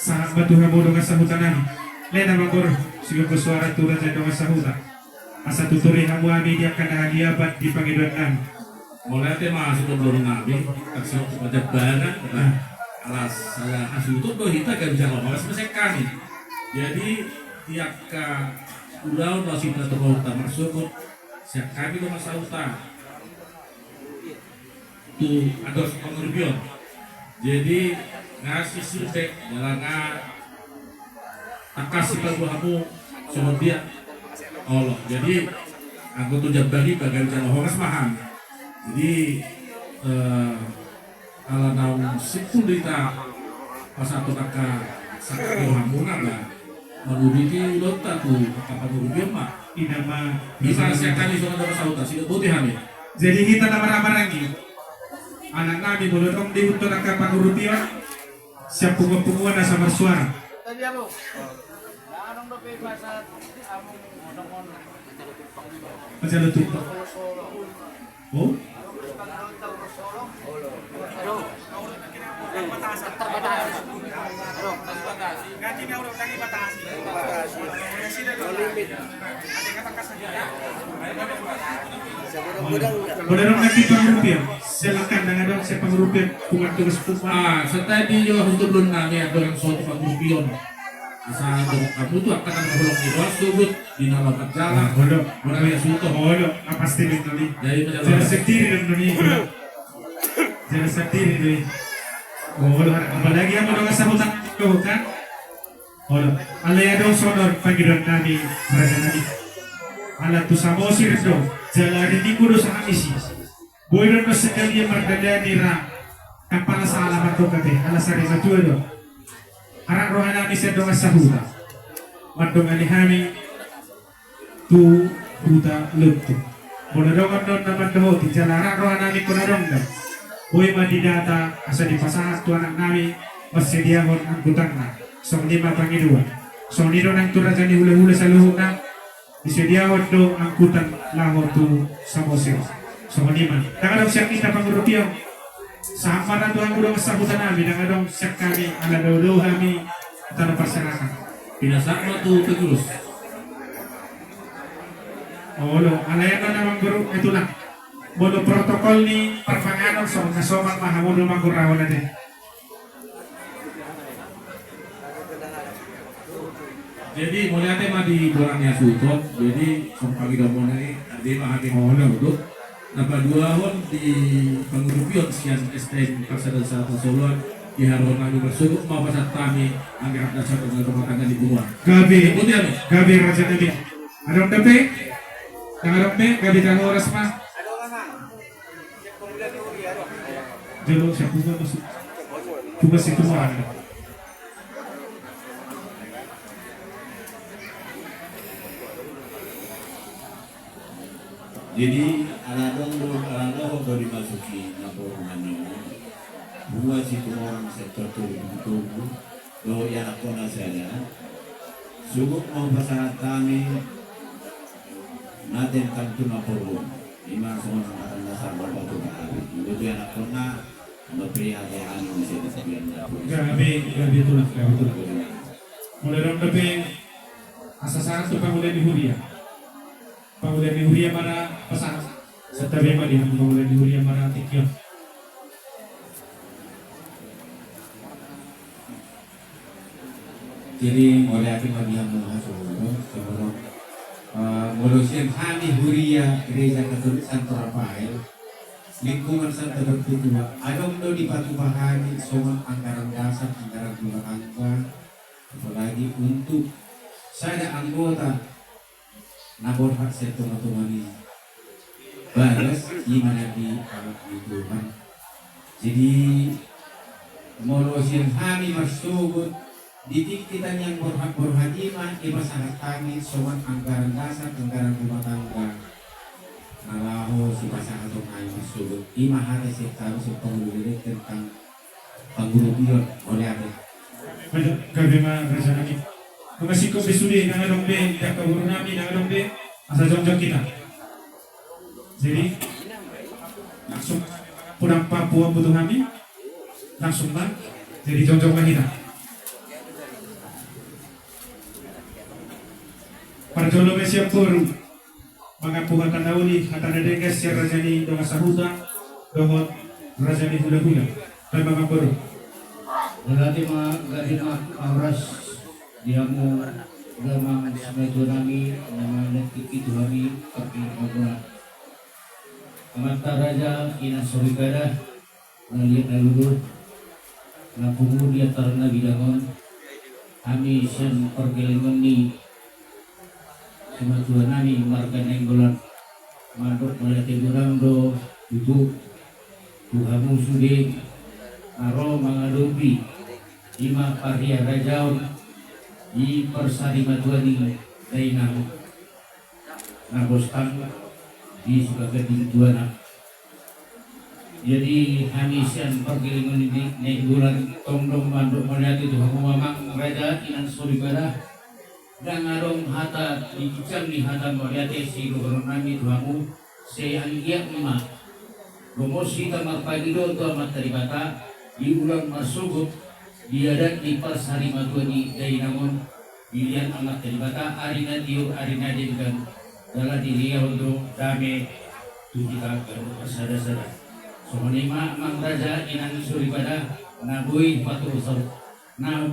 Sa batuha mo nga sahutan namin. Lena magor, sige ko suara turun sa nga sahutan. Asa tuturi hamu ami dia kana haliabat di Panginoon namin. Mulai tema masuk ke belum nabi, aksi pada barang, alas saya asutut do kita gak bisa ngomong, masih kami. Jadi tiap ke udah kita terlalu tak masuk, siap kami do masa utang. Tu ada pengerbion. Jadi ngasih survei jalan tak kasih lagu kamu sama dia. Allah. Jadi aku tuh jabari bagian jalan horas paham. Jadi kalau tahun 10 dita pas satu kakak sakit hamuna lah menurut lota tuh kakak menurut mah Ina ma bisa siapkan di zona sauta sih putih hamil. jadi kita nama-nama lagi. Anak nabi boleh dong diutur angka pangurutian. Siap punguan sama suara. Tadi aku. Anong do pe pasat among modong-modong. Macam itu. Oh? Boleh dong nanti pangrupiah. Silakan dengan dong saya pangrupiah bukan tugas pupah. Setelah di Jawa untuk belum nami ada yang suatu pangrupion. Asal kamu tuh akan ngolong di bawah subut di nama berjalan. Bodoh, Orang yang suto. bodoh. Apa pasti nih tadi? Jadi Jangan setiri dong tadi. Jangan setiri deh. Bodoh. Apalagi yang mau sahutan kau kan? Bodoh. Alaya dong sonor panggilan nabi merasa nabi. Alat tu sama sih dong. Jalan ini kudu sangat isi. Bodoh no sekali yang berdaya nira. Kapal salah batu kate. Alasan itu dong. Arak rohana nabi sedang sahutan. Madong alihami tu buta lutu. Bodoh dong non nama doh di jalan arak rohana nabi kuna dong dah. Boy madidata asa di pasahat tu anak nabi bersedia hon angkutan na. Song lima pangidua. Song niro nang turajan ni hula-hula sa luhuk na. Disedia hon do angkutan laho tu samosir. Song lima. Nakadong siya kita pangurutiyo. Sama na doang udah kesabutan namin. Nakadong siya kami ala daw kami tanah pasyarakat. Pinasakma tuh terus. Oh lo, alayan na naman guru ito lang. Bono protokol ni parpanganon so nasomak mahamon lumang gurawan natin. Jadi mulai tema di borangnya sutot. Jadi sampai kita mulai di mahakim hono dulu. Napa dua hon di pengurupion sekian STM Pasar dan Selatan Solo di Haruan kami bersuguk mau pasat kami angkat dasar dengan rumah tangga di Bunga. Gabi, Kemudian gabi raja nabi. Adong tepe, adong tepe, gabi tangan oras mah. Jalo siya puga masuk. Puga si tumaan. Jadi aladong baru dimasuki laporannya. Buat situ orang sektor tubuh bahwa yang aku saya sungguh mau pasangan kami naten kantu laporan. Lima semua angkatan dasar bapak tu kami. Itu yang aku nak memberi hadiah di sini sekian. Gabi itu lah, gabi itu lah. Mulai dong tepe, asas tu pamulai di Huria. Pamulai di Huria mana pesan? Setiap yang dia pamulai di Huria mana tikyo. Jadi mulai akhir lagi yang masuk sebelum Molusian Hani Huria Gereja Katolik Santo Rafael lingkungan Santa Bertutua adong do di Batu Bahani soal anggaran dasar anggaran rumah tangga apalagi untuk saya anggota nabor hak sektor otomani balas gimana di alat itu kan jadi Molusian Hani masuk didik kita yang berhadiman iba sangat kami soal anggaran dasar anggaran rumah tangga nalaho si pasangan atau kayu masuk ima hari sektor sepuluh tentang penggurupion oleh apa Gabi mah rasa lagi. Kung ko bisuli ng anong be, kakaburo namin ng anong be, asa jongjong kita. Jadi langsung pulang Papua butuh kami, langsung bang, jadi jongjong kita. Parjolo Mesiapur mga puhatan dauni hatan dedes si Rajani dengan sahuta dohot Rajani hula-hula dan mga puro. Berarti gadi auras dia mau gamang semejo nami nama netiki tuhami pakai ngobrol. Amata raja ina sorigada ngaliat nalulu ngapungu dia tarana bidangon kami sen pergelengan ni semejo nami marga nenggolan mandok melati burang do itu tuhamu sude aro mangalupi lima paria rajaun di persari matuani dainang nabostang di sebagai tujuan. Jadi hamisian pergilingan ini naik bulan tongdong manduk melihat itu mamang raja inan soribara dan ngarong hata di kicam ni hata melihat si gubernur nami tuhamu seanggia emak gomosi tamar pagido tu amat teribata di ulang masuk diadat di persari matuani dainangon pilihan amat teribata arina tiu arina dengan dalam diri untuk dame tujuh persada-sada. Soalnya mang raja inang suri pada nabui patu